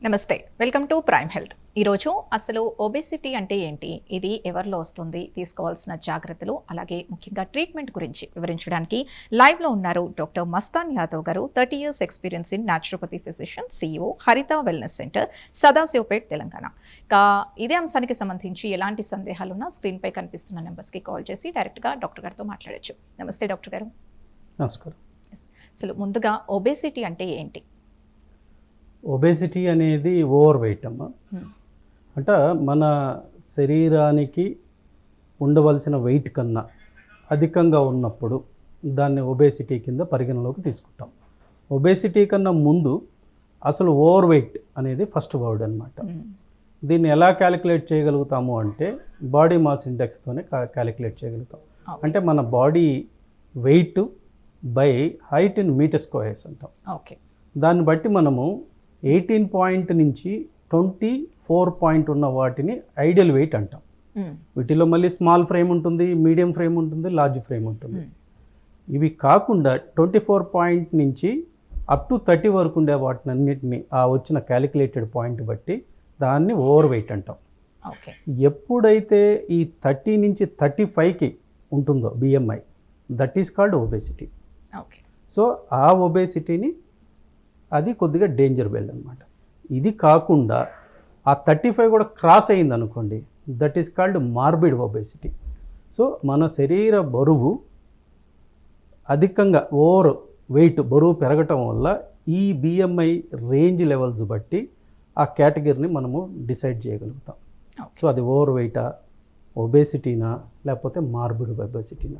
నమస్తే, welcome to prime health. ఈరోజు అసలు ఒబెసిటీ అంటే ఏంటి, ఇది ఎవరిలో వస్తుంది, తీసుకోవాల్సిన జాగ్రత్తలు, అలాగే ముఖ్యంగా ట్రీట్మెంట్ గురించి వివరించడానికి లైవ్లో ఉన్నారు డాక్టర్ మస్తాన్ యాదవ్ గారు. 30 years experience in naturopathy physician, CEO హరిత వెల్నెస్ సెంటర్, సదాశివపేట్, తెలంగాణ. ఇంకా ఇదే అంశానికి సంబంధించి ఎలాంటి సందేహాలున్నా స్క్రీన్పై కనిపిస్తున్న నెంబర్స్కి కాల్ చేసి డైరెక్ట్గా డాక్టర్ గారితో మాట్లాడచ్చు. నమస్తే డాక్టర్ గారు. నమస్కారం. అసలు ముందుగా ఒబెసిటీ అంటే ఏంటి? ఒబేసిటీ అనేది ఓవర్ వెయిట్ అమ్మ. అంటే మన శరీరానికి ఉండవలసిన వెయిట్ కన్నా అధికంగా ఉన్నప్పుడు దాన్ని ఒబేసిటీ కింద పరిగణలోకి తీసుకుంటాం. ఒబేసిటీ కన్నా ముందు అసలు ఓవర్ వెయిట్ అనేది ఫస్ట్ వర్డ్ అనమాట. దీన్ని ఎలా క్యాలిక్యులేట్ చేయగలుగుతాము అంటే బాడీ మాస్ ఇండెక్స్తోనే క్యాలిక్యులేట్ చేయగలుగుతాం. అంటే మన body weight by height in metre squares అంటాం. ఓకే. దాన్ని బట్టి మనము 18 పాయింట్ నుంచి 24 పాయింట్ ఉన్న వాటిని ఐడియల్ వెయిట్ అంటాం. వీటిలో మళ్ళీ స్మాల్ ఫ్రేమ్ ఉంటుంది, మీడియం ఫ్రేమ్ ఉంటుంది, లార్జ్ ఫ్రేమ్ ఉంటుంది. ఇవి కాకుండా 24 పాయింట్ నుంచి అప్ టు 30 వరకు ఉండే వాటిని అన్నిటిని ఆ వచ్చిన క్యాలిక్యులేటెడ్ పాయింట్ బట్టి దాన్ని ఓవర్ వెయిట్ అంటాం. ఎప్పుడైతే ఈ 30 నుంచి 35కి ఉంటుందో BMI, that is called obesity. So ఆ ఒబేసిటీని అది కొద్దిగా డేంజర్ బెల్ అనమాట. ఇది కాకుండా ఆ 35 కూడా క్రాస్ అయింది అనుకోండి, that is called morbid obesity. So మన శరీర బరువు అధికంగా ఓవర్ వెయిట్ బరువు పెరగటం వల్ల ఈ BMI రేంజ్ లెవెల్స్ బట్టి ఆ కేటగిరీని మనము డిసైడ్ చేయగలుగుతాం. సో అది ఓవర్ వెయిటా, ఒబేసిటీనా, లేకపోతే మార్బిడ్ ఒబేసిటీనా.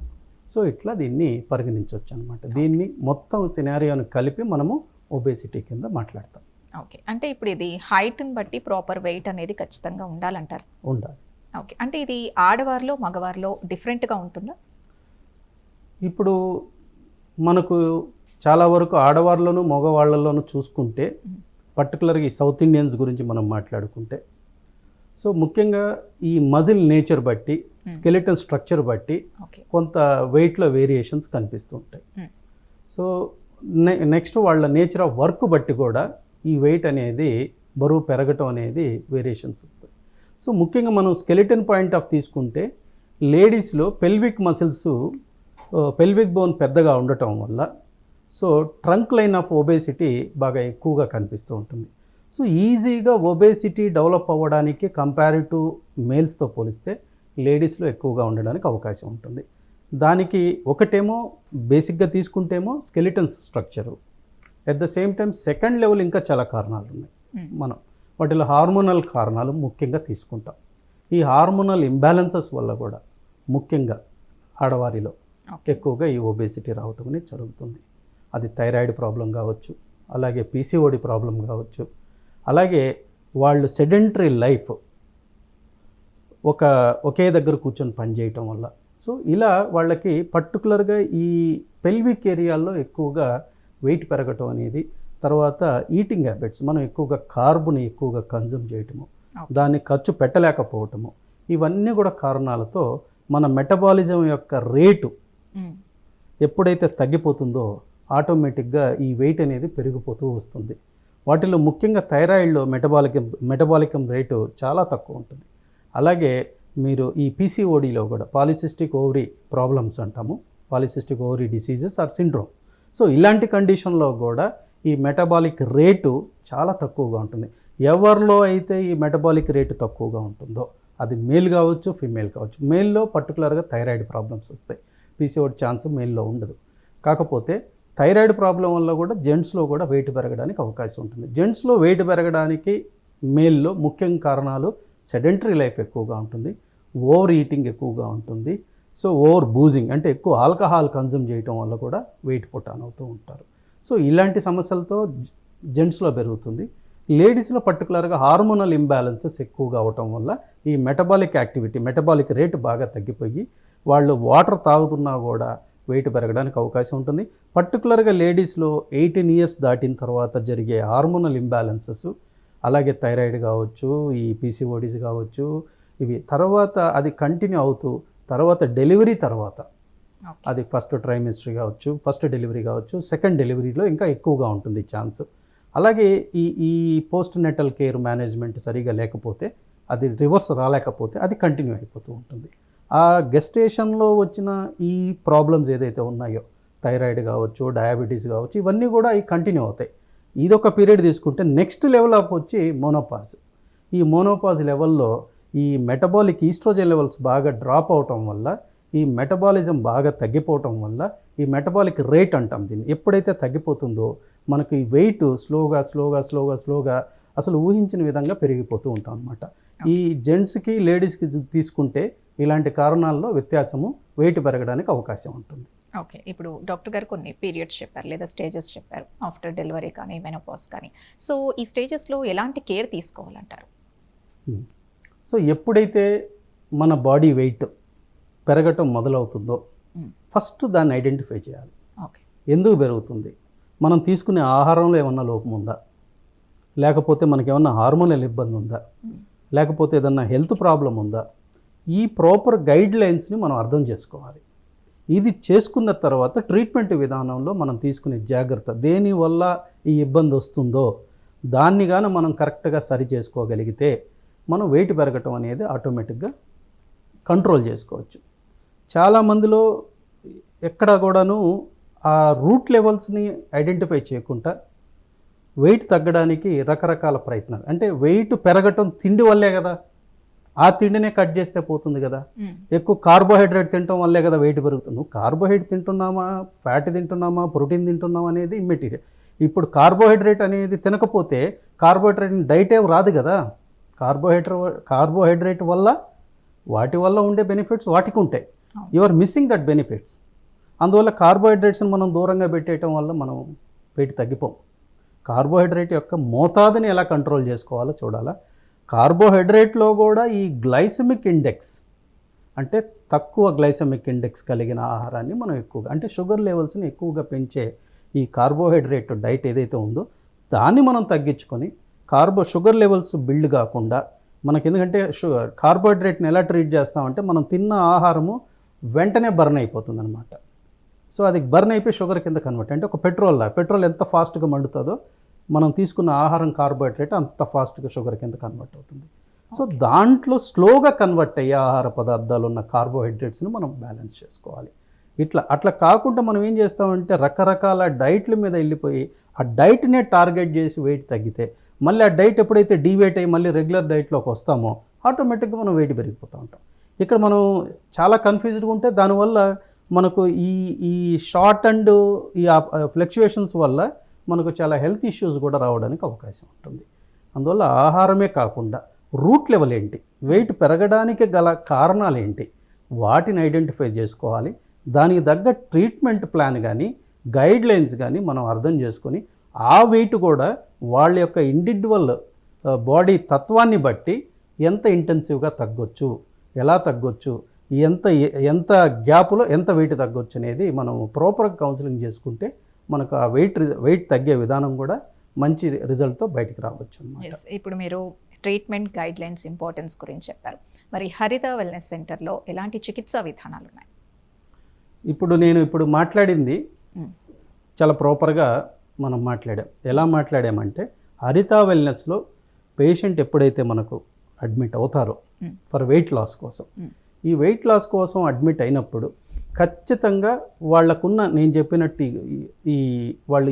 సో ఇట్లా దీన్ని పరిగణించవచ్చు అనమాట. దీన్ని మొత్తం సినారియోని కలిపి మనము ఒబేసిటీ కింద మాట్లాడతాం. ఓకే. అంటే ఇప్పుడు ఇది హైట్ని బట్టి ప్రాపర్ వెయిట్ అనేది ఖచ్చితంగా ఉండాలంటారు? ఉండాలి. ఓకే. అంటే ఇది ఆడవారిలో మగవారిలో డిఫరెంట్గా ఉంటుందా? ఇప్పుడు మనకు చాలా వరకు ఆడవారిలోనూ మగవాళ్ళలోనూ చూసుకుంటే, పర్టికులర్గా ఈ సౌత్ ఇండియన్స్ గురించి మనం మాట్లాడుకుంటే, సో ముఖ్యంగా ఈ మజిల్ నేచర్ బట్టి, స్కెలిటల్ స్ట్రక్చర్ బట్టి కొంత వెయిట్లో వేరియేషన్స్ కనిపిస్తూ ఉంటాయి. సో నెక్స్ట్ వాళ్ళ నేచర్ ఆఫ్ వర్క్ బట్టి కూడా ఈ వెయిట్ అనేది బరువు పెరగటం అనేది వేరియేషన్స్ వస్తాయి. సో ముఖ్యంగా మనం స్కెలిటన్ పాయింట్ ఆఫ్ తీసుకుంటే లేడీస్లో పెల్విక్ మసిల్స్, పెల్విక్ బోన్ పెద్దగా ఉండటం వల్ల so trunk line of obesity బాగా ఎక్కువగా కనిపిస్తూ ఉంటుంది. సో ఈజీగా ఒబేసిటీ డెవలప్ అవ్వడానికి కంపారిటివ్ మేల్స్తో పోలిస్తే లేడీస్లో ఎక్కువగా ఉండడానికి అవకాశం ఉంటుంది. దానికి ఒకటేమో బేసిక్గా తీసుకుంటేమో skeleton structure, at the same time second level ఇంకా చాలా కారణాలు ఉన్నాయి. మనం వాటిలో హార్మోనల్ కారణాలు ముఖ్యంగా తీసుకుంటాం. ఈ హార్మోనల్ ఇంబ్యాలెన్సెస్ వల్ల కూడా ముఖ్యంగా ఆడవారిలో ఎక్కువగా ఈ ఒబేసిటీ రావటం అనేది జరుగుతుంది. అది థైరాయిడ్ ప్రాబ్లం కావచ్చు, అలాగే PCOD ప్రాబ్లం కావచ్చు, అలాగే వాళ్ళు సెడెంటరీ లైఫ్ ఒకే దగ్గర కూర్చొని పనిచేయటం వల్ల. సో ఇలా వాళ్ళకి పర్టికులర్గా ఈ పెల్విక్ ఏరియాల్లో ఎక్కువగా వెయిట్ పెరగటం అనేది, తర్వాత ఈటింగ్ హ్యాబిట్స్, మనం ఎక్కువగా కార్బుని ఎక్కువగా కన్జ్యూమ్ చేయటము, దాన్ని ఖర్చు పెట్టలేకపోవటము, ఇవన్నీ కూడా కారణాలతో మన మెటబాలిజం యొక్క రేటు ఎప్పుడైతే తగ్గిపోతుందో ఆటోమేటిక్గా ఈ వెయిట్ అనేది పెరిగిపోతూ వస్తుంది. వాటిలో ముఖ్యంగా థైరాయిడ్లో మెటబాలికం రేటు చాలా తక్కువ ఉంటుంది. అలాగే మీరు ఈ PCODలో కూడా పాలిసిస్టిక్ ఓవరీ ప్రాబ్లమ్స్ అంటాము, polycystic ovary diseases or syndrome. So ఇలాంటి కండిషన్లో కూడా ఈ మెటబాలిక్ రేటు చాలా తక్కువగా ఉంటుంది. ఎవరిలో అయితే ఈ మెటబాలిక్ రేటు తక్కువగా ఉంటుందో, అది మేల్ కావచ్చు, ఫిమేల్ కావచ్చు. మేల్లో పర్టికులర్గా థైరాయిడ్ ప్రాబ్లమ్స్ వస్తాయి, PCOD ఛాన్స్ మేల్లో ఉండదు. కాకపోతే థైరాయిడ్ ప్రాబ్లం వల్ల కూడా జెంట్స్లో కూడా వెయిట్ పెరగడానికి అవకాశం ఉంటుంది. జెంట్స్లో వెయిట్ పెరగడానికి మేల్లో ముఖ్య కారణాలు సెడెంటరీ లైఫ్ ఎక్కువగా ఉంటుంది, ఓవర్ ఈటింగ్ ఎక్కువగా ఉంటుంది, సో ఓవర్ బూజింగ్ అంటే ఎక్కువ ఆల్కహాల్ కన్జ్యూమ్ చేయటం వల్ల కూడా వెయిట్ పుటాన్ అవుతూ ఉంటారు. సో ఇలాంటి సమస్యలతో జెంట్స్లో పెరుగుతుంది. లేడీస్లో పర్టికులర్గా హార్మోనల్ ఇంబ్యాలెన్సెస్ ఎక్కువగా అవటం వల్ల ఈ మెటబాలిక్ యాక్టివిటీ, మెటబాలిక్ రేటు బాగా తగ్గిపోయి వాళ్ళు వాటర్ తాగుతున్నా కూడా వెయిట్ పెరగడానికి అవకాశం ఉంటుంది. పర్టికులర్గా లేడీస్లో 18 years దాటిన తర్వాత జరిగే హార్మోనల్ ఇంబ్యాలెన్సెస్, అలాగే థైరాయిడ్ కావచ్చు, ఈ PCODs కావచ్చు, ఇవి తర్వాత అది కంటిన్యూ అవుతూ తర్వాత డెలివరీ తర్వాత, అది ఫస్ట్ ట్రైమిస్టర్ కావచ్చు, ఫస్ట్ డెలివరీ కావచ్చు, సెకండ్ డెలివరీలో ఇంకా ఎక్కువగా ఉంటుంది ఛాన్స్. అలాగే ఈ పోస్ట్ నెటల్ కేర్ మేనేజ్మెంట్ సరిగా లేకపోతే, అది రివర్స్ రాలేకపోతే అది కంటిన్యూ అయిపోతూ ఉంటుంది. ఆ గెస్టేషన్లో వచ్చిన ఈ ప్రాబ్లమ్స్ ఏదైతే ఉన్నాయో, థైరాయిడ్ కావచ్చు, డయాబెటీస్ కావచ్చు, ఇవన్నీ కూడా అవి కంటిన్యూ అవుతాయి. ఇదొక పీరియడ్ తీసుకుంటే నెక్స్ట్ లెవెల్ ఆఫ్ వచ్చి మోనోపాజ్. ఈ మోనోపాజ్ లెవెల్లో ఈ మెటబాలిక్ ఈస్ట్రోజన్ లెవెల్స్ బాగా డ్రాప్ అవటం వల్ల, ఈ మెటబాలిజం బాగా తగ్గిపోవటం వల్ల, ఈ మెటబాలిక్ రేట్ అంటాం దీన్ని, ఎప్పుడైతే తగ్గిపోతుందో మనకు ఈ వెయిట్ స్లోగా అసలు ఊహించిన విధంగా పెరిగిపోతూ ఉంటాం అనమాట. ఈ జెంట్స్కి లేడీస్కి తీసుకుంటే ఇలాంటి కారణాల్లో వ్యత్యాసము వెయిట్ పెరగడానికి అవకాశం ఉంటుంది. ఓకే, ఇప్పుడు డాక్టర్ గారు కొన్ని పీరియడ్స్ చెప్పారు లేదా స్టేజెస్ చెప్పారు, ఆఫ్టర్ డెలివరీ కానీ మెనోపాజ్ కానీ. సో ఈ స్టేజెస్లో ఎలాంటి కేర్ తీసుకోవాలంటారు? సో ఎప్పుడైతే మన బాడీ వెయిట్ పెరగటం మొదలవుతుందో ఫస్ట్ దాన్ని ఐడెంటిఫై చేయాలి. ఓకే, ఎందుకు పెరుగుతుంది? మనం తీసుకునే ఆహారంలో ఏమన్నా లోపం ఉందా, లేకపోతే మనకి ఏమన్నా హార్మోనల్ ఇబ్బంది ఉందా, లేకపోతే ఏదన్నా హెల్త్ ప్రాబ్లం ఉందా? ఈ ప్రాపర్ గైడ్ లైన్స్ని మనం అర్థం చేసుకోవాలి. ఇది చేసుకున్న తర్వాత ట్రీట్మెంట్ విధానంలో మనం తీసుకునే జాగ్రత్త, దేనివల్ల ఈ ఇబ్బంది వస్తుందో దాన్ని కానీ మనం కరెక్ట్గా సరి చేసుకోగలిగితే మనం వెయిట్ పెరగటం అనేది ఆటోమేటిక్గా కంట్రోల్ చేసుకోవచ్చు. చాలామందిలో ఎక్కడ కూడాను ఆ రూట్ లెవెల్స్ని ఐడెంటిఫై చేయకుండా వెయిట్ తగ్గడానికి రకరకాల ప్రయత్నాలు, అంటే వెయిట్ పెరగటం తిండి వల్లే కదా, ఆ తిండినే కట్ చేస్తే పోతుంది కదా, ఎక్కువ కార్బోహైడ్రేట్ తినటం వల్లే కదా వెయిట్ పెరుగుతుంది. నువ్వు కార్బోహైడ్రేట్ తింటున్నామా, ఫ్యాట్ తింటున్నామా, ప్రోటీన్ తింటున్నామా అనేది ఇమ్మెటీరియల్. ఇప్పుడు అనేది తినకపోతే కార్బోహైడ్రేట్ డైట్ ఏం రాదు కదా. కార్బోహైడ్రేట్ వల్ల వాటి వల్ల ఉండే బెనిఫిట్స్ వాటికి ఉంటాయి. You are missing that benefits. అందువల్ల కార్బోహైడ్రేట్స్ని మనం దూరంగా పెట్టేయటం వల్ల మనం వెయిట్ తగ్గిపోం. కార్బోహైడ్రేట్ యొక్క మోతాదుని ఎలా కంట్రోల్ చేసుకోవాలో చూడాలా. కార్బోహైడ్రేట్లో కూడా ఈ గ్లైసెమిక్ ఇండెక్స్, అంటే తక్కువ గ్లైసెమిక్ ఇండెక్స్ కలిగిన ఆహారాన్ని మనం ఎక్కువగా, అంటే షుగర్ లెవెల్స్ని ఎక్కువగా పెంచే ఈ కార్బోహైడ్రేట్ డైట్ ఏదైతే ఉందో దాన్ని మనం తగ్గించుకొని షుగర్ లెవెల్స్ బిల్డ్ కాకుండా మనకి, ఎందుకంటే కార్బోహైడ్రేట్ని ఎలా ట్రీట్ చేస్తామంటే మనం తిన్న ఆహారము వెంటనే బర్న్ అయిపోతుంది అనమాట. సో అది బర్న్ అయిపోయి షుగర్ కింద కన్వర్ట్, అంటే ఒక పెట్రోల్ ఎంత ఫాస్ట్గా మండుతుందో మనం తీసుకున్న ఆహారం కార్బోహైడ్రేట్ అంత ఫాస్ట్గా షుగర్ కింద కన్వర్ట్ అవుతుంది. సో దాంట్లో స్లోగా కన్వర్ట్ అయ్యే ఆహార పదార్థాలు ఉన్న కార్బోహైడ్రేట్స్ని మనం బ్యాలెన్స్ చేసుకోవాలి. అట్లా కాకుండా మనం ఏం చేస్తామంటే రకరకాల డైట్ల మీద వెళ్ళిపోయి ఆ డైట్నే టార్గెట్ చేసి వెయిట్ తగ్గితే, మళ్ళీ ఆ డైట్ ఎప్పుడైతే డీవేట్ అయ్యి మళ్ళీ రెగ్యులర్ డైట్లోకి వస్తామో ఆటోమేటిక్గా మనం వెయిట్ పెరిగిపోతూ ఉంటాం. ఇక్కడ మనం చాలా కన్ఫ్యూజ్డ్గా ఉంటే దానివల్ల మనకు ఈ షార్ట్ అండ్ ఈ ఫ్లక్చుయేషన్స్ వల్ల మనకు చాలా హెల్త్ ఇష్యూస్ కూడా రావడానికి అవకాశం ఉంటుంది. అందువల్ల ఆహారమే కాకుండా రూట్ లెవెల్ ఏంటి, వెయిట్ పెరగడానికి గల కారణాలు ఏంటి, వాటిని ఐడెంటిఫై చేసుకోవాలి. దానికి తగ్గ ట్రీట్మెంట్ ప్లాన్ కానీ గైడ్ లైన్స్ కానీ మనం అర్థం చేసుకొని ఆ వెయిట్ కూడా వాళ్ళ యొక్క ఇండివిడ్యువల్ బాడీ తత్వాన్ని బట్టి ఎంత ఇంటెన్సివ్గా తగ్గొచ్చు, ఎలా తగ్గొచ్చు, ఎంత గ్యాప్లో ఎంత వెయిట్ తగ్గొచ్చు అనేది మనం ప్రాపర్గా కౌన్సిలింగ్ చేసుకుంటే మనకు ఆ వెయిట్ తగ్గే విధానం కూడా మంచి రిజల్ట్తో బయటికి రావచ్చు అన్నమాట. ఇప్పుడు మీరు ట్రీట్మెంట్ గైడ్ లైన్స్ ఇంపార్టెన్స్ గురించి చెప్పారు. మరి హరిత వెల్నెస్ సెంటర్లో ఎలాంటి చికిత్సా విధానాలు ఉన్నాయి? ఇప్పుడు మాట్లాడింది చాలా ప్రాపర్గా మనం మాట్లాడాం. ఎలా మాట్లాడామంటే హరిత వెల్నెస్లో పేషెంట్ ఎప్పుడైతే మనకు అడ్మిట్ అవుతారో ఫర్ వెయిట్ లాస్ కోసం, ఈ వెయిట్ లాస్ కోసం అడ్మిట్ అయినప్పుడు ఖచ్చితంగా వాళ్ళకున్న, నేను చెప్పినట్టు వాళ్ళు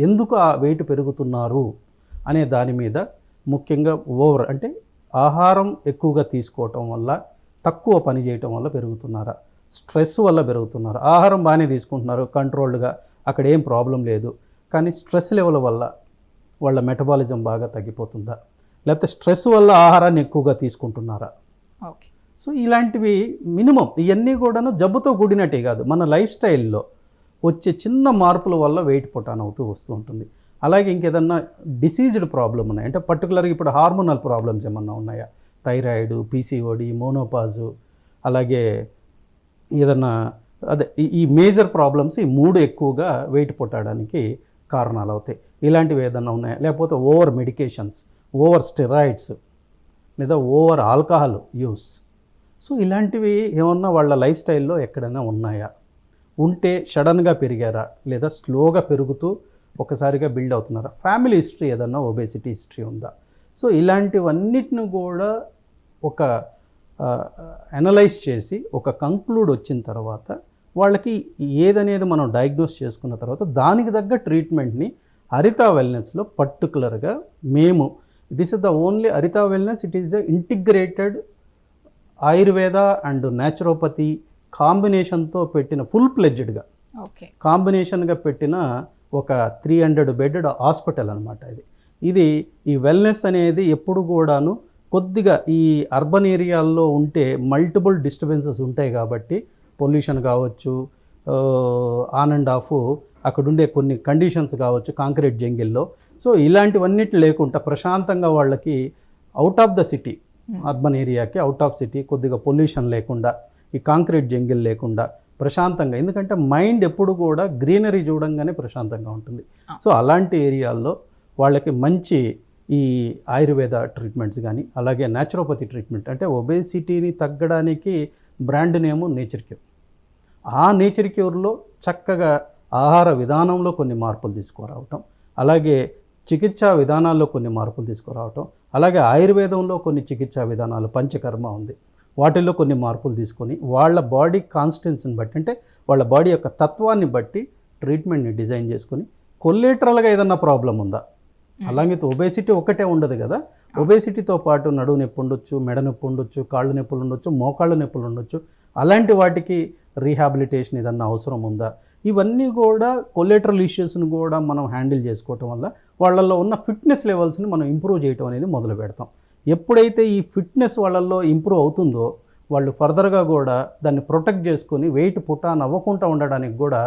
ఎందుకు ఆ వెయిట్ పెరుగుతున్నారు అనే దాని మీద ముఖ్యంగా అంటే ఆహారం ఎక్కువగా తీసుకోవటం వల్ల, తక్కువ పని చేయటం వల్ల పెరుగుతున్నారా, స్ట్రెస్ వల్ల పెరుగుతున్నారు, ఆహారం బాగానే తీసుకుంటున్నారు కంట్రోల్డ్గా, అక్కడ ఏం ప్రాబ్లం లేదు, కానీ స్ట్రెస్ లెవెల్ వల్ల వాళ్ళ మెటబాలిజం బాగా తగ్గిపోతుందా, లేకపోతే స్ట్రెస్ వల్ల ఆహారాన్ని ఎక్కువగా తీసుకుంటున్నారా. ఓకే, సో ఇలాంటివి మినిమం, ఇవన్నీ కూడాను జబ్బుతో కూడినట్టే కాదు, మన లైఫ్ స్టైల్లో వచ్చే చిన్న మార్పుల వల్ల వెయిట్ పుటాన్ అవుతూ వస్తూ ఉంటుంది. అలాగే ఇంకేదన్నా డిసీజ్డ్ ప్రాబ్లం ఉన్నాయి అంటే పర్టికులర్గా ఇప్పుడు హార్మోనల్ ప్రాబ్లమ్స్ ఏమన్నా ఉన్నాయా, థైరాయిడ్, పీసీఓడి, మోనోపాజు, అలాగే ఏదన్నా ఈ మేజర్ ప్రాబ్లమ్స్, ఈ 3 ఎక్కువగా వెయిట్ పుట్టడానికి కారణాలు అవుతాయి. ఇలాంటివి ఏదన్నా ఉన్నాయా, లేకపోతే ఓవర్ మెడికేషన్స్, ఓవర్ స్టెరాయిడ్స్, లేదా ఓవర్ ఆల్కహాల్ యూస్. సో ఇలాంటివి ఏమన్నా వాళ్ళ లైఫ్ స్టైల్లో ఎక్కడైనా ఉన్నాయా, ఉంటే సడన్గా పెరిగారా, లేదా స్లోగా పెరుగుతూ ఒకసారిగా బిల్డ్ అవుతున్నారా, ఫ్యామిలీ హిస్టరీ ఏదన్నా ఒబేసిటీ హిస్టరీ ఉందా. సో ఇలాంటివన్నిటిని కూడా ఒక అనలైజ్ చేసి ఒక కంక్లూడ్ వచ్చిన తర్వాత వాళ్ళకి ఏదనేది మనం డయాగ్నోస్ చేసుకున్న తర్వాత దానికి తగ్గ ట్రీట్మెంట్ని హరిత వెల్నెస్లో పర్టికులర్గా మేము, దిస్ ఇస్ ద ఓన్లీ హరిత wellness, it is the integrated Ayurveda and naturopathy కాంబినేషన్తో పెట్టిన ఫుల్ ప్లెడ్జ్డ్గా ఓకే కాంబినేషన్గా పెట్టిన ఒక 300 బెడెడ్ హాస్పిటల్ అనమాట ఇది. ఈ వెల్నెస్ అనేది ఎప్పుడు కూడాను కొద్దిగా ఈ అర్బన్ ఏరియాల్లో ఉంటే మల్టిపుల్ డిస్టర్బెన్సెస్ ఉంటాయి కాబట్టి పొల్యూషన్ కావచ్చు, ఆన్ అండ్ ఆఫ్ అక్కడ ఉండే కొన్ని కండిషన్స్ కావచ్చు కాంక్రీట్ జంగిల్లో. సో ఇలాంటివన్నిటి లేకుండా ప్రశాంతంగా వాళ్ళకి out of the city, urban ఏరియాకి అవుట్ ఆఫ్ సిటీ కొద్దిగా పొల్యూషన్ లేకుండా, ఈ కాంక్రీట్ జంగిల్ లేకుండా ప్రశాంతంగా, ఎందుకంటే మైండ్ ఎప్పుడు కూడా గ్రీనరీ చూడంగానే ప్రశాంతంగా ఉంటుంది. సో అలాంటి ఏరియాల్లో వాళ్ళకి మంచి ఈ ఆయుర్వేద ట్రీట్మెంట్స్ కానీ అలాగే న్యాచురోపతి ట్రీట్మెంట్, అంటే ఒబేసిటీని తగ్గడానికి బ్రాండ్ నేము నేచర్ క్యూర్. ఆ నేచర్ క్యూర్లో చక్కగా ఆహార విధానంలో కొన్ని మార్పులు తీసుకురావటం, అలాగే చికిత్సా విధానాల్లో కొన్ని మార్పులు తీసుకురావటం, అలాగే ఆయుర్వేదంలో కొన్ని చికిత్సా విధానాలు పంచకర్మ ఉంది, వాటిల్లో కొన్ని మార్పులు తీసుకొని వాళ్ళ బాడీ కాన్స్టెన్సీని బట్టి, అంటే వాళ్ళ బాడీ యొక్క తత్వాన్ని బట్టి ట్రీట్మెంట్ని డిజైన్ చేసుకొని కొల్లేటరల్గా ఏదన్నా ప్రాబ్లం ఉందా. అలాగే ఒబేసిటీ ఒకటే ఉండదు కదా, ఒబేసిటీతో పాటు నడువు నొప్పి ఉండొచ్చు, మెడ నొప్పి ఉండొచ్చు, కాళ్ళు నొప్పులు ఉండొచ్చు, మోకాళ్ళ నొప్పులు ఉండొచ్చు, అలాంటి వాటికి రీహాబిలిటేషన్ ఏదన్నా అవసరం ఉందా. ఇవన్నీ కూడా కొలేటరల్ ఇష్యూస్ని కూడా మనం హ్యాండిల్ చేసుకోవటం వల్ల వాళ్ళల్లో ఉన్న ఫిట్నెస్ లెవెల్స్ని మనం ఇంప్రూవ్ చేయటం అనేది మొదలు పెడతాం. ఎప్పుడైతే ఈ ఫిట్నెస్ వాళ్ళల్లో ఇంప్రూవ్ అవుతుందో వాళ్ళు ఫర్దర్గా కూడా దాన్ని ప్రొటెక్ట్ చేసుకొని వెయిట్ పుటాన్ అవ్వకుండా ఉండడానికి కూడా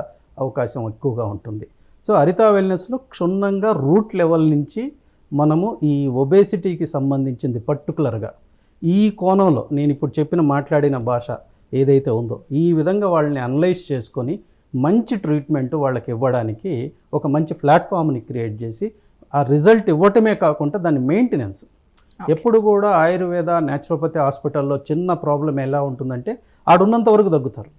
అవకాశం ఎక్కువగా ఉంటుంది. సో హరిత వెల్నెస్లో క్షుణ్ణంగా రూట్ లెవెల్ నుంచి మనము ఈ ఒబేసిటీకి సంబంధించింది పర్టికులర్గా ఈ కోణంలో నేను ఇప్పుడు చెప్పిన మాట్లాడిన భాష ఏదైతే ఉందో ఈ విధంగా వాళ్ళని అనలైజ్ చేసుకొని మంచి ట్రీట్మెంట్ వాళ్ళకి ఇవ్వడానికి ఒక మంచి ప్లాట్ఫామ్ని క్రియేట్ చేసి ఆ రిజల్ట్ ఇవ్వటమే కాకుండా దాని మెయింటెనెన్స్. ఎప్పుడు కూడా ఆయుర్వేద న్యాచురోపతి హాస్పిటల్లో చిన్న ప్రాబ్లం ఎలా ఉంటుందంటే ఆడున్నంత వరకు తగ్గుతారు,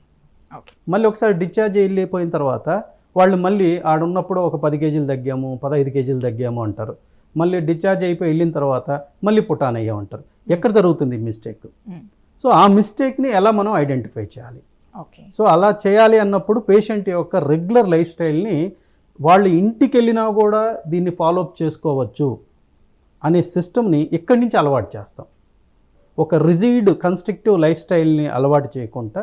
మళ్ళీ ఒకసారి డిశ్చార్జ్ వెళ్ళిపోయిన తర్వాత వాళ్ళు మళ్ళీ ఆడున్నప్పుడు ఒక 10 కేజీలు తగ్గాము, 15 కేజీలు తగ్గాము అంటారు, మళ్ళీ డిశ్చార్జ్ అయిపోయి వెళ్ళిన తర్వాత మళ్ళీ పుటాన్ అయ్యామంటారు. ఎక్కడ జరుగుతుంది మిస్టేక్? సో ఆ మిస్టేక్ని ఎలా మనం ఐడెంటిఫై చేయాలి? సో అలా చేయాలి అన్నప్పుడు పేషెంట్ యొక్క రెగ్యులర్ లైఫ్ స్టైల్ని వాళ్ళు ఇంటికి వెళ్ళినా కూడా దీన్ని ఫాలోఅప్ చేసుకోవచ్చు అనే సిస్టమ్ని ఇక్కడి నుంచి అలవాటు చేస్తాం. ఒక రిజిడ్ కన్స్ట్రక్టివ్ లైఫ్ స్టైల్ని అలవాటు చేయకుండా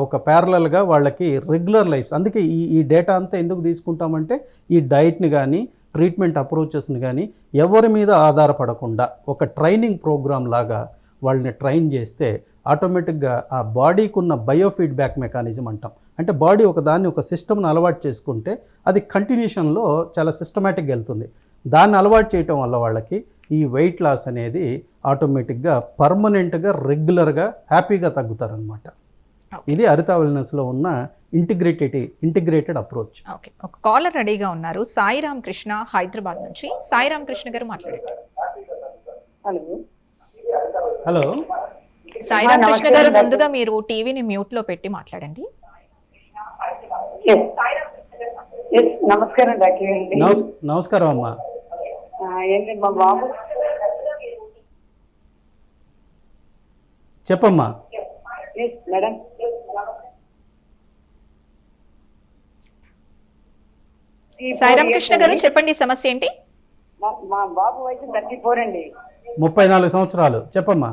ఒక ప్యారలల్గా వాళ్ళకి రెగ్యులర్ లైఫ్, అందుకే ఈ డేటా అంతా ఎందుకు తీసుకుంటామంటే ఈ డైట్ని కానీ ట్రీట్మెంట్ అప్రోచెస్ని కానీ ఎవరి మీద ఆధారపడకుండా ఒక ట్రైనింగ్ ప్రోగ్రామ్ లాగా వాళ్ళని ట్రైన్ చేస్తే ఆటోమేటిక్గా ఆ బాడీకి ఉన్న బయోఫీడ్బ్యాక్ మెకానిజం అంటాం, అంటే బాడీ ఒక సిస్టమ్ని అలవాటు చేసుకుంటే అది కంటిన్యూషన్లో చాలా సిస్టమేటిక్గా వెళ్తుంది. దాన్ని అలవాటు చేయటం వల్ల వాళ్ళకి ఈ వెయిట్ లాస్ అనేది ఆటోమేటిక్గా పర్మనెంట్గా రెగ్యులర్గా హ్యాపీగా తగ్గుతారనమాట. ఇది హరిత వెల్నెస్లో ఉన్న ఇంటిగ్రేటెడ్ అప్రోచ్. ఓకే, ఒక కాలర్ రెడీగా ఉన్నారు, సాయిరామ్ కృష్ణ హైదరాబాద్ నుంచి. సాయిరామ్ కృష్ణ గారు మాట్లాడండి. హలో సాయిరామ్ కృష్ణ గారు, ముందుగా మీరు టీవీని మ్యూట్ లో పెట్టి మాట్లాడండి. నమస్కారం డాక్టర్. నమస్కారం అమ్మా. ఏంటి మా బాబు చెప్పమ్మా. మేడం సాయిరామ్ కృష్ణ గారు చెప్పండి, సమస్య ఏంటి? మా బాబు వయసు 34 అండి. 34 సంవత్సరాలు. చెప్పమ్మా.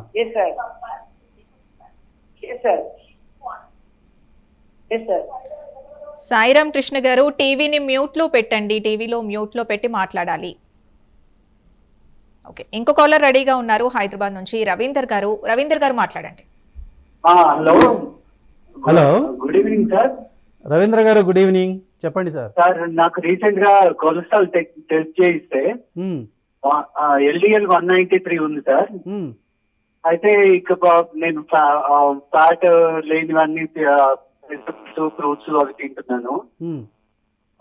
సాయిరామ్ కృష్ణ గారు, టీవీని మ్యూట్ లో పెట్టండి, టీవీలో మ్యూట్ లో పెట్టి మాట్లాడాలి. ఓకే, ఇంకో కాలర్ రెడీగా ఉన్నారు హైదరాబాద్ నుంచి, రవీందర్ గారు. రవీందర్ గారు మాట్లాడండి. Hello hello, good evening sir. Ravindra గారు గుడ్ ఈవినింగ్, చెప్పండి సార్. సార్ నాకు రీసెంట్ గా కొలెస్ట్రాల్ టెస్ట్ చేయిస్తే LDL 193 ఉంది సార్. అయితే ఇక నేను ఫ్యాట్ లేనివన్నీ ఫ్రూట్స్ అవి తింటున్నాను.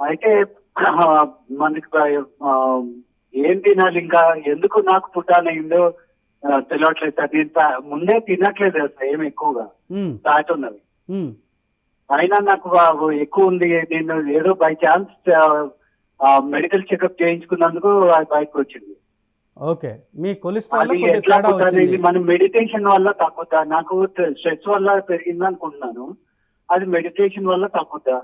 అయితే మనకి ఏం తినాలి, ఇంకా ఎందుకు నాకు పుట్టాన్ అయిందో తెలియట్లేదు సార్. నేను ముందే తినట్లేదు సార్ ఏమి ఎక్కువగా ఫ్యాట్ ఉన్నది, అయినా నాకు ఎక్కువ ఉంది. నేను ఏదో బై ఛాన్స్ మెడికల్ చెకప్ చేయించుకున్నందుకు ఆ బయటకు వచ్చింది. ఓకే, మీ కొలెస్ట్రాల్ అది కొద్దిగా ఎట్లా తేడా పోతుంది? వచ్చింది. మనం మెడిటేషన్ వల్ల తగ్గుతా? నాకు స్ట్రెస్ వల్ల పెరిగింది అనుకుంటున్నాను. అది మెడిటేషన్ వల్ల తగ్గుతా?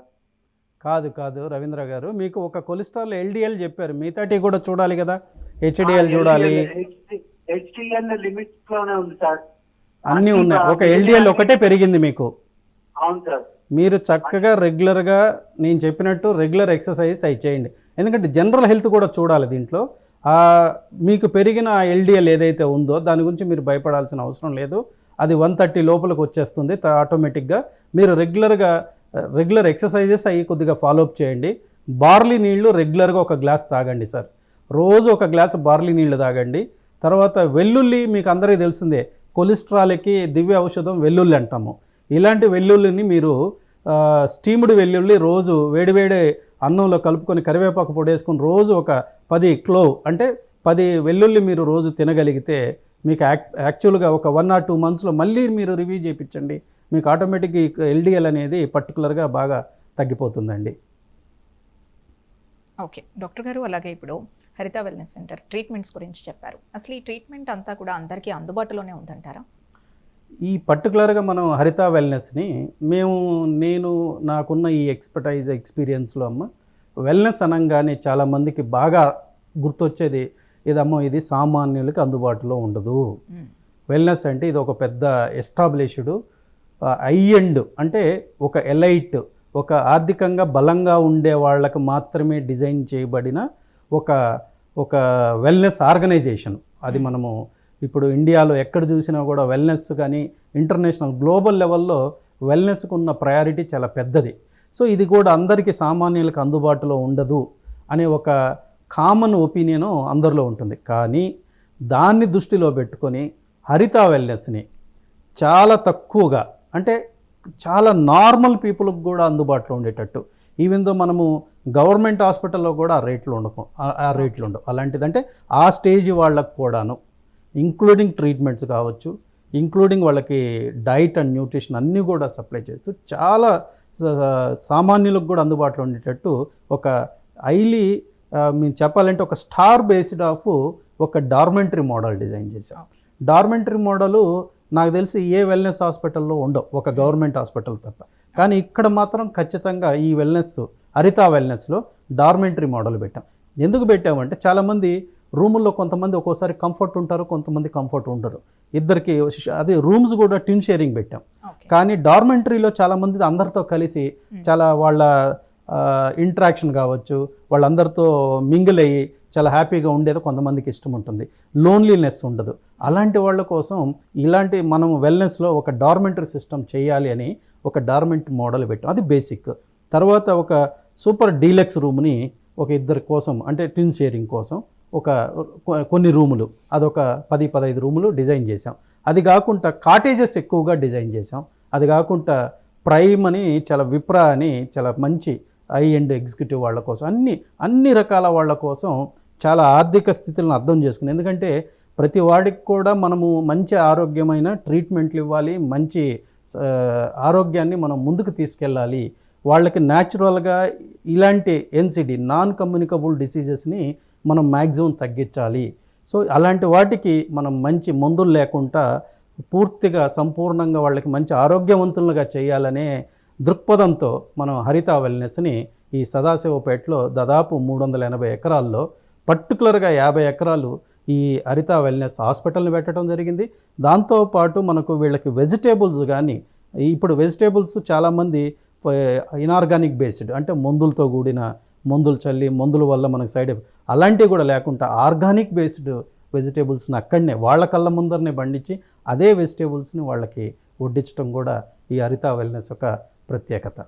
కాదు రవీంద్ర గారు, మీకు ఒక కొలెస్ట్రాల్ ఎల్డిఎల్ చెప్పారు, మిగతాటి కూడా చూడాలి కదా, హెచ్డిఎల్ చూడాలి, హెచ్డిఎల్ లిమిట్స్ లోనే ఉంది సార్. అన్నీ ఉన్నాయి. ఒక ఎల్డిఎల్ ఒకటే పెరిగింది మీకు. అవును సార్. మీరు చక్కగా రెగ్యులర్గా నేను చెప్పినట్టు రెగ్యులర్ ఎక్సర్సైజ్ అవి చేయండి. ఎందుకంటే జనరల్ హెల్త్ కూడా చూడాలి దీంట్లో. మీకు పెరిగిన ఎల్డిఎల్ ఏదైతే ఉందో దాని గురించి మీరు భయపడాల్సిన అవసరం లేదు. అది 130 లోపలికి వచ్చేస్తుంది ఆటోమేటిక్గా. మీరు రెగ్యులర్ ఎక్సర్సైజెస్ అవి కొద్దిగా ఫాలోఅప్ చేయండి. బార్లీ నీళ్లు రెగ్యులర్గా ఒక గ్లాస్ తాగండి సార్. రోజు ఒక గ్లాస్ బార్లీ నీళ్లు తాగండి. తర్వాత వెల్లుల్లి మీకు అందరికీ తెలిసిందే, కొలెస్ట్రాల్కి దివ్య ఔషధం వెల్లుల్లి అంటాము. ఇలాంటి వెల్లుల్లిని మీరు స్టీమ్డ్ వెల్లుల్లి రోజు వేడివేడి అన్నంలో కలుపుకొని కరివేపాకు పొడేసుకొని రోజు ఒక 10 క్లోవ్ అంటే 10 వెల్లుల్లి మీరు రోజు తినగలిగితే మీకు యాక్చువల్గా ఒక 1 or 2 monthsలో మళ్ళీ మీరు రివ్యూ చేయించండి, మీకు ఆటోమేటిక్గా ఎల్డిఎల్ అనేది పర్టికులర్గా బాగా తగ్గిపోతుందండి. ఓకే డాక్టర్ గారు, అలాగే ఇప్పుడు హరిత వెల్నెస్ సెంటర్ ట్రీట్మెంట్స్ గురించి చెప్పారు. అసలు ఈ ట్రీట్మెంట్ అంతా కూడా అందరికీ అందుబాటులోనే ఉందంటారా? ఈ పర్టికులర్గా మనం హరిత వెల్నెస్ని నేను నాకున్న ఈ ఎక్స్పీరియన్స్లో అమ్మ, వెల్నెస్ అనగానే చాలామందికి బాగా గుర్తొచ్చేది ఇది సామాన్యులకి అందుబాటులో ఉండదు. వెల్నెస్ అంటే ఇది ఒక పెద్ద ఎస్టాబ్లిష్డ్ ఎండ్ అంటే ఒక ఎలైట్, ఒక ఆర్థికంగా బలంగా ఉండే వాళ్ళకి మాత్రమే డిజైన్ చేయబడిన ఒక వెల్నెస్ ఆర్గనైజేషన్. అది మనము ఇప్పుడు ఇండియాలో ఎక్కడ చూసినా కూడా వెల్నెస్ కానీ ఇంటర్నేషనల్ గ్లోబల్ లెవెల్లో వెల్నెస్కు ఉన్న ప్రయారిటీ చాలా పెద్దది. సో ఇది కూడా అందరికీ సామాన్యులకు అందుబాటులో ఉండదు అనే ఒక కామన్ ఒపీనియను అందరిలో ఉంటుంది. కానీ దాన్ని దృష్టిలో పెట్టుకొని హరిత వెల్నెస్ని చాలా తక్కువగా, అంటే చాలా నార్మల్ పీపుల్కి కూడా అందుబాటులో ఉండేటట్టు, ఈవెన్ దో మనము గవర్నమెంట్ హాస్పిటల్లో కూడా ఆ రేట్లు ఉండవు. అలాంటిదంటే ఆ స్టేజ్ వాళ్ళకు కూడాను ఇంక్లూడింగ్ ట్రీట్మెంట్స్ కావచ్చు, ఇంక్లూడింగ్ వాళ్ళకి డైట్ అండ్ న్యూట్రిషన్ అన్నీ కూడా సప్లై చేస్తూ చాలా సామాన్యులకు కూడా అందుబాటులో ఉండేటట్టు ఒక హైలీ మేము చెప్పాలంటే ఒక స్టార్ బేస్డ్ ఆఫ్ ఒక డార్మెంటరీ మోడల్ డిజైన్ చేశాం. డార్మెంటరీ మోడలు నాకు తెలిసి ఏ వెల్నెస్ హాస్పిటల్లో ఉండవు, ఒక గవర్నమెంట్ హాస్పిటల్ తప్ప. కానీ ఇక్కడ మాత్రం ఖచ్చితంగా ఈ హరిత వెల్నెస్లో డార్మెంటరీ మోడల్ పెట్టాం. ఎందుకు పెట్టామంటే చాలామంది రూముల్లో కొంతమంది ఒక్కోసారి కంఫర్ట్ ఉంటారు, కొంతమంది కంఫర్ట్ ఉండరు. ఇద్దరికి అదే రూమ్స్ కూడా టిన్ షేరింగ్ పెట్టాం. కానీ డార్మెంటరీలో చాలామంది అందరితో కలిసి చాలా వాళ్ళ ఇంటరాక్షన్ కావచ్చు, వాళ్ళందరితో మింగిల్ అయ్యి చాలా హ్యాపీగా ఉండేది కొంతమందికి ఇష్టం ఉంటుంది, లోన్లీనెస్ ఉండదు. అలాంటి వాళ్ళ కోసం ఇలాంటి మనం వెల్నెస్లో ఒక డార్మెంటరీ సిస్టమ్ చేయాలి అని ఒక డార్మెంటరీ మోడల్ పెట్టాం. అది బేసిక్. తర్వాత ఒక సూపర్ డీలక్స్ రూమ్ని ఒక ఇద్దరి కోసం అంటే ట్విన్ షేరింగ్ కోసం కొన్ని రూములు, అదొక 10-15 రూములు డిజైన్ చేసాం. అది కాకుండా కాటేజెస్ ఎక్కువగా డిజైన్ చేసాం. అది కాకుండా ప్రైమ్ అని చాలా విప్రా అని చాలా మంచి హై ఎండ్ ఎగ్జిక్యూటివ్ వాళ్ళ కోసం అన్ని రకాల వాళ్ళ కోసం చాలా ఆర్థిక స్థితులను అర్థం చేసుకుని, ఎందుకంటే ప్రతి వాడికి కూడా మనము మంచి ఆరోగ్యమైన ట్రీట్మెంట్లు ఇవ్వాలి, మంచి ఆరోగ్యాన్ని మనం ముందుకు తీసుకెళ్ళాలి. వాళ్ళకి న్యాచురల్గా ఇలాంటి ఎన్సిడి నాన్ కమ్యూనికబుల్ డిసీజెస్ని మనం మ్యాక్సిమం తగ్గించాలి. సో అలాంటి వాటికి మనం మంచి మందులు లేకుండా పూర్తిగా సంపూర్ణంగా వాళ్ళకి మంచి ఆరోగ్యవంతులుగా చేయాలనే దృక్పథంతో మనం హరిత వెల్నెస్ని ఈ సదాశివపేటలో దాదాపు 380 ఎకరాల్లో పర్టికులర్గా 50 ఎకరాలు ఈ హరిత వెల్నెస్ హాస్పిటల్ని పెట్టడం జరిగింది. దాంతోపాటు మనకు వీళ్ళకి వెజిటేబుల్స్ కానీ, ఇప్పుడు వెజిటేబుల్స్ చాలామంది ఇనార్గానిక్ బేస్డ్ అంటే మందులతో కూడిన మందులు చల్లి మందుల వల్ల మనకు సైడ్ ఎఫెక్ట్ అలాంటివి కూడా లేకుండా ఆర్గానిక్ బేస్డ్ వెజిటేబుల్స్ని అక్కడనే వాళ్ళ కళ్ళ ముందరనే పండించి అదే వెజిటేబుల్స్ని వాళ్ళకి వడ్డించడం కూడా ఈ హరిత వెల్నెస్ యొక్క ప్రత్యేకత.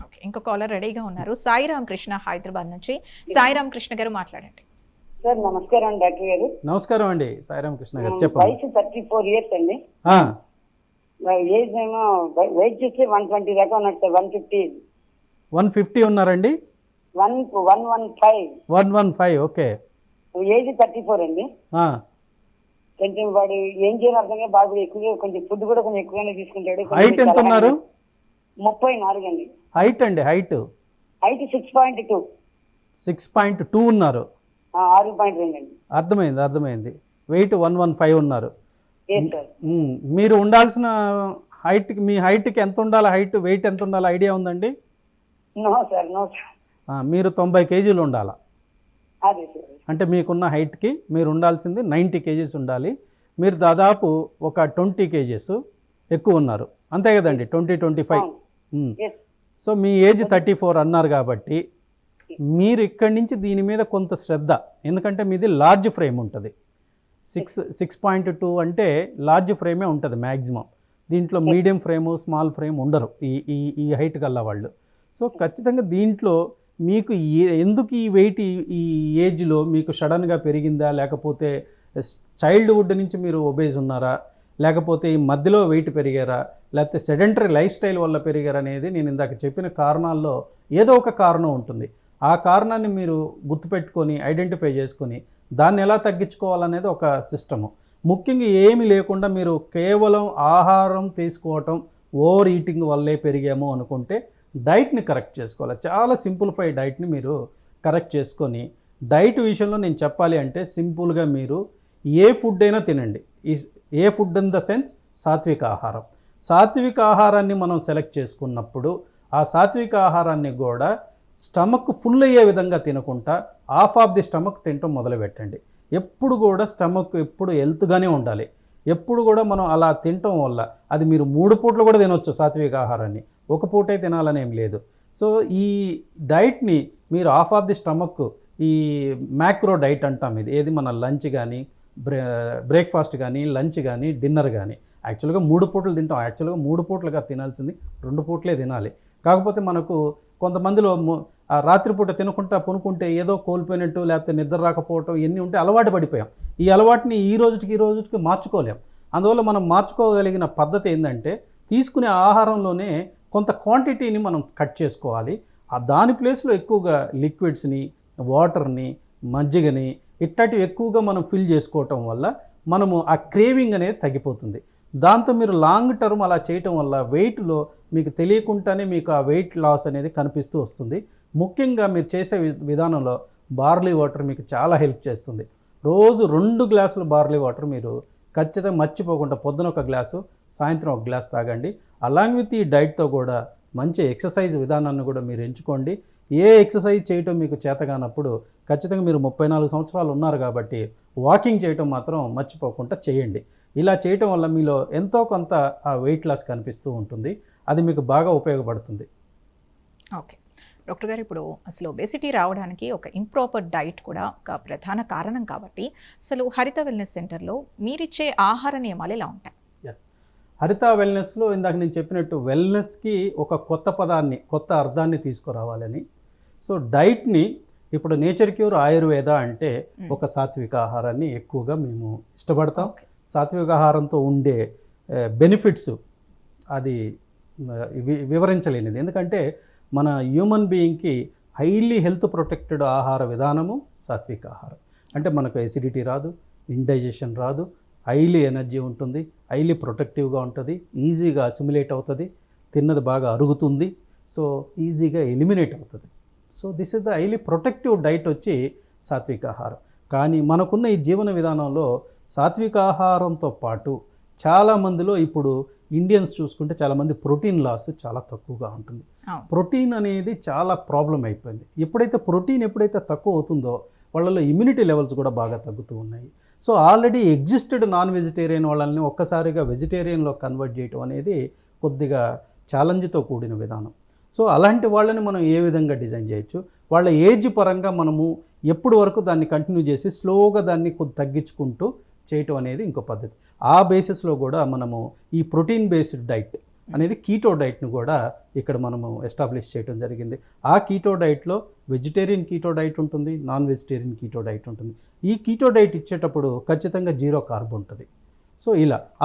ఓకే, ఇంకో కాలర్ రెడీగా ఉన్నారు. సాయి రామకృష్ణ హైదరాబాద్ నుంచి. సాయి రామకృష్ణ గారు మాట్లాడండి. సార్ నమస్కారం డాక్టర్ గారు. నమస్కారం అండి సాయి రామకృష్ణ గారు, చెప్పండి. వయసు 34 years అండి. ఏజ్ ఏమో వెయిట్ చూస్తే 120 దాకా ఉన్నట్టు సార్. 150 ఉన్నారండి. 115. ఓకే. ఏజ్ 34 అండి. కొంచెం వాడు ఏం చేయాలి అర్థం కాదు. బాబు ఎక్కువగా కొంచెం ఫుడ్ కూడా కొంచెం ఎక్కువగానే తీసుకుంటాడు. హైట్ ఎంత ఉన్నారు? 34 అండి. హైట్ 6.2. 6.2 ఉన్నారు. 6.2 అండి. అర్థమైంది. వెయిట్ 115 ఉన్నారు. Yes sir. మీరు ఉండాల్సిన హైట్కి, మీ హైట్కి ఎంత ఉండాలి, వెయిట్ ఎంత ఉండాలి ఐడియా ఉందండి? No sir. మీరు 90 కేజీలు ఉండాలి. అదే సార్. అంటే మీకున్న హైట్కి మీరు ఉండాల్సింది 90 కేజీస్ ఉండాలి. మీరు దాదాపు ఒక 20 కేజీస్ ఎక్కువ ఉన్నారు, అంతే కదండి? 20-25. ఎస్. సో మీ ఏజ్ 34 అన్నారు కాబట్టి మీరు ఇక్కడి నుంచి దీని మీద కొంత శ్రద్ధ, ఎందుకంటే మీది లార్జ్ ఫ్రేమ్ ఉంటుంది. 6.2 అంటే లార్జ్ ఫ్రేమే ఉంటుంది మ్యాక్సిమం. దీంట్లో మీడియం ఫ్రేము, స్మాల్ ఫ్రేమ్ ఉండరు ఈ హైట్ కల్లా వాళ్ళు. సో ఖచ్చితంగా దీంట్లో మీకు ఎందుకు ఈ వెయిట్ ఈ ఏజ్లో మీకు సడన్గా పెరిగిందా, లేకపోతే చైల్డ్హుడ్ నుంచి మీరు ఒబేజ్ ఉన్నారా, లేకపోతే ఈ మధ్యలో వెయిట్ పెరిగారా, లేకపోతే సెడెంటరీ లైఫ్ స్టైల్ వల్ల పెరిగారా అనేది నేను ఇందాక చెప్పిన కారణాల్లో ఏదో ఒక కారణం ఉంటుంది. ఆ కారణాన్ని మీరు గుర్తుపెట్టుకొని ఐడెంటిఫై చేసుకొని దాన్ని ఎలా తగ్గించుకోవాలనేది ఒక సిస్టము. ముఖ్యంగా ఏమీ లేకుండా మీరు కేవలం ఆహారం తీసుకోవటం, ఓవర్ ఈటింగ్ వల్లే పెరిగాము అనుకుంటే డైట్ని కరెక్ట్ చేసుకోవాలి. చాలా సింప్లిఫై డైట్ని మీరు కరెక్ట్ చేసుకొని, డైట్ విషయంలో నేను చెప్పాలి అంటే సింపుల్గా మీరు ఏ ఫుడ్ అయినా తినండి. ఏ ఫుడ్ ఇన్ ద సెన్స్ సాత్విక ఆహారం. సాత్విక ఆహారాన్ని మనం సెలెక్ట్ చేసుకున్నప్పుడు ఆ సాత్విక ఆహారాన్ని కూడా స్టమక్ ఫుల్ అయ్యే విధంగా తినకుండా హాఫ్ ఆఫ్ ది స్టమక్ తినటం మొదలుపెట్టండి. ఎప్పుడు కూడా స్టమక్ ఎప్పుడు హెల్త్గానే ఉండాలి. ఎప్పుడు కూడా మనం అలా తినటం వల్ల అది మీరు 3 పూటలు కూడా తినొచ్చు సాత్విక ఆహారాన్ని, ఒక పూటే తినాలని ఏం లేదు. సో ఈ డైట్ని మీరు హాఫ్ ఆఫ్ ది స్టమక్, ఈ మ్యాక్రో డైట్ అంటాం ఇది, ఏది మన లంచ్ కానీ బ్రేక్ఫాస్ట్ కానీ లంచ్ కానీ డిన్నర్ కానీ. యాక్చువల్గా 3 పూటలు తింటాం, యాక్చువల్గా 3 పూటలుగా తినాల్సింది 2 పూటలే తినాలి. కాకపోతే మనకు కొంతమందిలో రాత్రిపూట తినకుండా పనుకుంటే ఏదో కోల్పోయినట్టు, లేకపోతే నిద్ర రాకపోవటం, ఇవన్నీ ఉంటే అలవాటు పడిపోయాం. ఈ అలవాటుని ఈ రోజుకి మార్చుకోలేం. అందువల్ల మనం మార్చుకోగలిగిన పద్ధతి ఏంటంటే తీసుకునే ఆహారంలోనే కొంత క్వాంటిటీని మనం కట్ చేసుకోవాలి. దాని ప్లేస్లో ఎక్కువగా లిక్విడ్స్ని, వాటర్ని, మజ్జిగని ఇట్లాంటివి ఎక్కువగా మనం ఫిల్ చేసుకోవటం వల్ల మనము ఆ క్రేవింగ్ అనేది తగ్గిపోతుంది. దాంతో మీరు లాంగ్ టర్మ్ అలా చేయటం వల్ల వెయిట్లో మీకు తెలియకుండానే మీకు ఆ వెయిట్ లాస్ అనేది కనిపిస్తూ వస్తుంది. ముఖ్యంగా మీరు చేసే విధానంలో బార్లీ వాటర్ మీకు చాలా హెల్ప్ చేస్తుంది. రోజు 2 గ్లాసులు బార్లీ వాటర్ మీరు ఖచ్చితంగా మర్చిపోకుండా పొద్దున 1 గ్లాసు, సాయంత్రం 1 గ్లాస్ తాగండి. అలాంగ్ విత్ ఈ డైట్తో కూడా మంచి ఎక్సర్సైజ్ విధానాన్ని కూడా మీరు ఎంచుకోండి. ఏ ఎక్సర్సైజ్ చేయటం మీకు చేతగానప్పుడు ఖచ్చితంగా మీరు 34 సంవత్సరాలు ఉన్నారు కాబట్టి వాకింగ్ చేయటం మాత్రం మర్చిపోకుండా చేయండి. ఇలా చేయటం వల్ల మీలో ఎంతో కొంత ఆ వెయిట్ లాస్ కనిపిస్తూ ఉంటుంది. అది మీకు బాగా ఉపయోగపడుతుంది. ఓకే డాక్టర్ గారు, ఇప్పుడు అసలు ఒబేసిటీ రావడానికి ఒక ఇంప్రాపర్ డైట్ కూడా ఒక ప్రధాన కారణం కాబట్టి అసలు హరిత వెల్నెస్ సెంటర్లో మీరిచ్చే ఆహార నియమాలు ఎలా ఉంటాయి? ఎస్, హరిత వెల్నెస్లో ఇందాక నేను చెప్పినట్టు వెల్నెస్కి ఒక కొత్త పదాన్ని, కొత్త అర్థాన్ని తీసుకురావాలని. సో డైట్ని ఇప్పుడు నేచర్ క్యూర్ ఆయుర్వేద అంటే ఒక సాత్విక ఆహారాన్ని ఎక్కువగా మేము ఇష్టపడతాం. సాత్విక ఆహారంతో ఉండే బెనిఫిట్స్ అది వివరించలేనిది. ఎందుకంటే మన హ్యూమన్ బీయింగ్కి హైలీ హెల్త్ ప్రొటెక్టెడ్ ఆహార విధానము సాత్విక ఆహారం. అంటే మనకు ఎసిడిటీ రాదు, ఇండైజెషన్ రాదు, హైలీ ఎనర్జీ ఉంటుంది, హైలీ ప్రొటెక్టివ్గా ఉంటుంది, ఈజీగా అసిమిలేట్ అవుతుంది, తిన్నది బాగా అరుగుతుంది, సో ఈజీగా ఎలిమినేట్ అవుతుంది. So this is the highly protective diet వచ్చి సాత్విక ఆహారం. కానీ మనకున్న ఈ జీవన విధానంలో సాత్విక ఆహారంతో పాటు చాలామందిలో ఇప్పుడు ఇండియన్స్ చూసుకుంటే చాలామంది ప్రోటీన్ లాస్ చాలా తక్కువగా ఉంటుంది. ప్రోటీన్ అనేది చాలా ప్రాబ్లం అయిపోయింది. ఎప్పుడైతే తక్కువ అవుతుందో వాళ్ళలో ఇమ్యూనిటీ లెవెల్స్ కూడా బాగా తగ్గుతూ ఉన్నాయి. So already existed non vegetarian వాళ్ళని ఒక్కసారిగా వెజిటేరియన్లో కన్వర్ట్ చేయడం అనేది కొద్దిగా ఛాలెంజ్తో కూడిన విధానం. సో అలాంటి వాళ్ళని మనం ఏ విధంగా డిజైన్ చేయొచ్చు, వాళ్ళ ఏజ్ పరంగా మనము ఎప్పుడు వరకు దాన్ని కంటిన్యూ చేసి స్లోగా దాన్ని కొద్ది తగ్గించుకుంటూ చేయటం అనేది ఇంకో పద్ధతి. ఆ బేసిస్లో కూడా మనము ఈ ప్రోటీన్ బేస్డ్ డైట్ అనేది కీటో డైట్ను కూడా ఇక్కడ మనము ఎస్టాబ్లిష్ చేయడం జరిగింది. ఆ కీటో డైట్లో వెజిటేరియన్ కీటో డైట్ ఉంటుంది, నాన్ వెజిటేరియన్ కీటో డైట్ ఉంటుంది. ఈ కీటో డైట్ ఇచ్చేటప్పుడు ఖచ్చితంగా 0 కార్బ్ ఉంటుంది. సో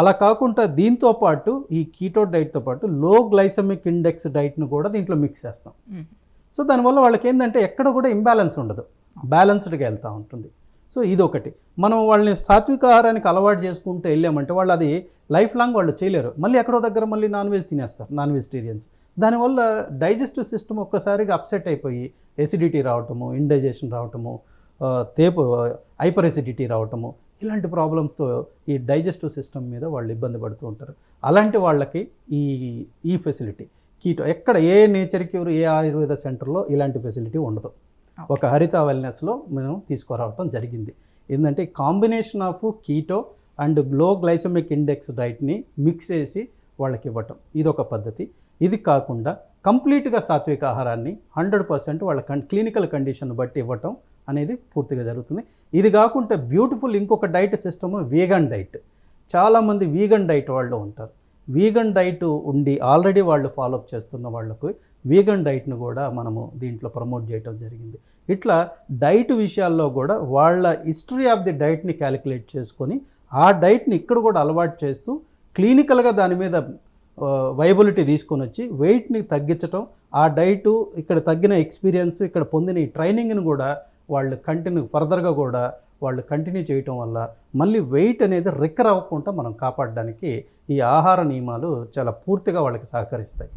అలా కాకుండా దీంతో పాటు ఈ కీటో డైట్తో పాటు లో గ్లైసెమిక్ ఇండెక్స్ డైట్ను కూడా దీంట్లో మిక్స్ చేస్తాం. సో దానివల్ల వాళ్ళకి ఏంటంటే ఎక్కడ కూడా ఇంబ్యాలెన్స్ ఉండదు, బ్యాలెన్స్డ్గా వెళ్తూ ఉంటుంది. సో ఇదొకటి. మనం వాళ్ళని సాత్విక ఆహారానికి అలవాటు చేసుకుంటూ వెళ్ళామంటే వాళ్ళు అది లైఫ్ లాంగ్ వాళ్ళు చేయలేరు. మళ్ళీ ఎక్కడో దగ్గర మళ్ళీ నాన్ వెజ్ తినేస్తారు, నాన్ వెజిటేరియన్స్. దానివల్ల డైజెస్టివ్ సిస్టమ్ ఒక్కసారిగా అప్సెట్ అయిపోయి ఎసిడిటీ రావటము, ఇండైజెషన్ రావటము, తేపు హైపర్ ఎసిడిటీ రావటము, ఇలాంటి ప్రాబ్లమ్స్తో ఈ డైజెస్టివ్ సిస్టమ్ మీద వాళ్ళు ఇబ్బంది పడుతూ ఉంటారు. అలాంటి వాళ్ళకి ఈ ఫెసిలిటీ కీటో ఎక్కడ ఏ నేచర్ క్యూర్ ఏ ఆయుర్వేద సెంటర్లో ఇలాంటి ఫెసిలిటీ ఉండదు. ఒక హరిత వెల్నెస్లో మేము తీసుకురావటం జరిగింది. ఏంటంటే కాంబినేషన్ ఆఫ్ కీటో అండ్ లో గ్లైసెమిక్ ఇండెక్స్ డైట్ని మిక్స్ చేసి వాళ్ళకి ఇవ్వటం, ఇదొక పద్ధతి. ఇది కాకుండా కంప్లీట్గా సాత్విక ఆహారాన్ని 100% వాళ్ళ క్లినికల్ కండిషన్ బట్టి ఇవ్వటం అనేది పూర్తిగా జరుగుతుంది. ఇది కాకుండా బ్యూటిఫుల్ ఇంకొక డైట్ సిస్టమ్ వీగన్ డైట్. చాలామంది వీగన్ డైట్ వాళ్ళు ఉంటారు. వీగన్ డైట్ ఉండి ఆల్రెడీ వాళ్ళు ఫాలోఅప్ చేస్తున్న వాళ్ళకు వీగన్ డైట్ను కూడా మనము దీంట్లో ప్రమోట్ చేయడం జరిగింది. ఇట్లా డైట్ విషయాల్లో కూడా వాళ్ళ హిస్టరీ ఆఫ్ ది డైట్ని క్యాలిక్యులేట్ చేసుకొని ఆ డైట్ని ఇక్కడ కూడా అలవాటు చేస్తూ క్లినికల్గా దాని మీద వైబిలిటీ తీసుకొని వచ్చి వెయిట్ని తగ్గించడం, ఆ డైటు ఇక్కడ తగ్గిన ఎక్స్పీరియన్స్ ఇక్కడ పొందిన ఈ ట్రైనింగ్ని కూడా వాళ్ళు ఫర్దర్గా కూడా వాళ్ళు కంటిన్యూ చేయటం వల్ల మళ్ళీ వెయిట్ అనేది రికర్ అవ్వకుండా మనం కాపాడడానికి ఈ ఆహార నియమాలు చాలా పూర్తిగా వాళ్ళకి సహకరిస్తాయి.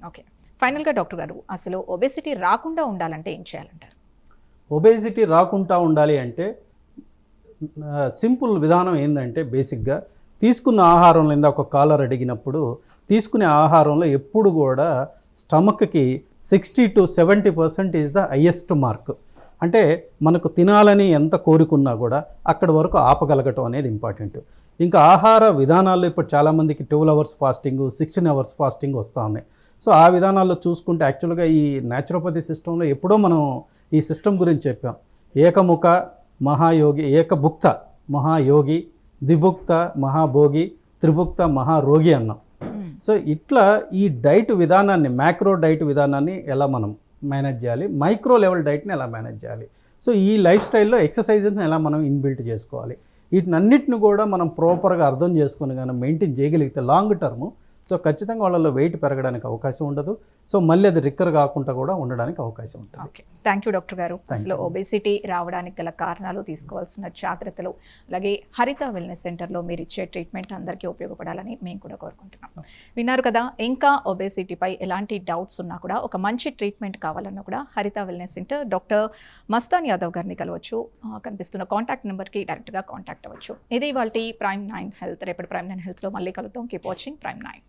ఓకే, ఫైనల్గా డాక్టర్ గారు, అసలు ఒబేసిటీ రాకుండా ఉండాలంటే ఏం చేయాలంటారు? ఒబేసిటీ రాకుండా ఉండాలి అంటే సింపుల్ విధానం ఏంటంటే బేసిక్గా తీసుకున్న ఆహారంలో ఇందాక ఒక కాలర్ అడిగినప్పుడు తీసుకునే ఆహారంలో ఎప్పుడు కూడా స్టమక్కి 60 to 70% is the highest mark. అంటే మనకు తినాలని ఎంత కోరుకున్నా కూడా అక్కడి వరకు ఆపగలగటం అనేది ఇంపార్టెంట్. ఇంకా ఆహార విధానాల్లో ఇప్పుడు చాలామందికి 12 hours ఫాస్టింగ్, 16 hours ఫాస్టింగ్ వస్తూ ఉన్నాయి. సో ఆ విధానాల్లో చూసుకుంటే యాక్చువల్గా ఈ న్యాచురోపతి సిస్టంలో ఎప్పుడో మనం ఈ సిస్టమ్ గురించి చెప్పాం. ఏకముఖ మహాయోగి, ఏకభుక్త మహాయోగి, ద్విభుక్త మహాభోగి, త్రిభుక్త మహారోగి అన్నాం. సో ఇట్లా ఈ డైట్ విధానాన్ని, మ్యాక్రో డైట్ విధానాన్ని ఎలా మనం మేనేజ్ చేయాలి, మైక్రో లెవెల్ డైట్ని ఎలా మేనేజ్ చేయాలి, సో ఈ లైఫ్ స్టైల్లో ఎక్సర్సైజెస్ని ఎలా మనం ఇన్బిల్ట్ చేసుకోవాలి, వీటినన్నిటిని కూడా మనం ప్రాపర్గా అర్థం చేసుకుని కానీ మెయింటైన్ చేయగలిగితే లాంగ్ టర్ము సో ఖచ్చితంగా వాళ్ళలో వెయిట్ పెరగడానికి అవకాశం ఉండదు. సో మళ్ళీ అది రికర్ కాకుండా కూడా ఉండడానికి అవకాశం ఉంటుంది. ఓకే, థ్యాంక్ యూ డాక్టర్ గారు. అసలు ఒబేసిటీ రావడానికి గల కారణాలు, తీసుకోవాల్సిన జాగ్రత్తలు, అలాగే హరిత వెల్నెస్ సెంటర్లో మీరు ఇచ్చే ట్రీట్మెంట్ అందరికీ ఉపయోగపడాలని మేము కూడా కోరుకుంటున్నాం. విన్నారు కదా, ఇంకా ఒబేసిటీపై ఎలాంటి డౌట్స్ ఉన్నా కూడా, ఒక మంచి ట్రీట్మెంట్ కావాలన్నా కూడా హరిత wellness centre doctor Mastan Yadav గారిని కలవచ్చు. కనిపిస్తున్న కాంటాక్ట్ నెంబర్కి డైరెక్ట్గా కాంటాక్ట్ అవ్వచ్చు. ఇది వాళ్ళ ప్రైమ్ 9 హెల్త్. రేపటి ప్రైమ్ 9 హెల్త్లో మళ్ళీ కలుద్దాం. Keep watching prime 9.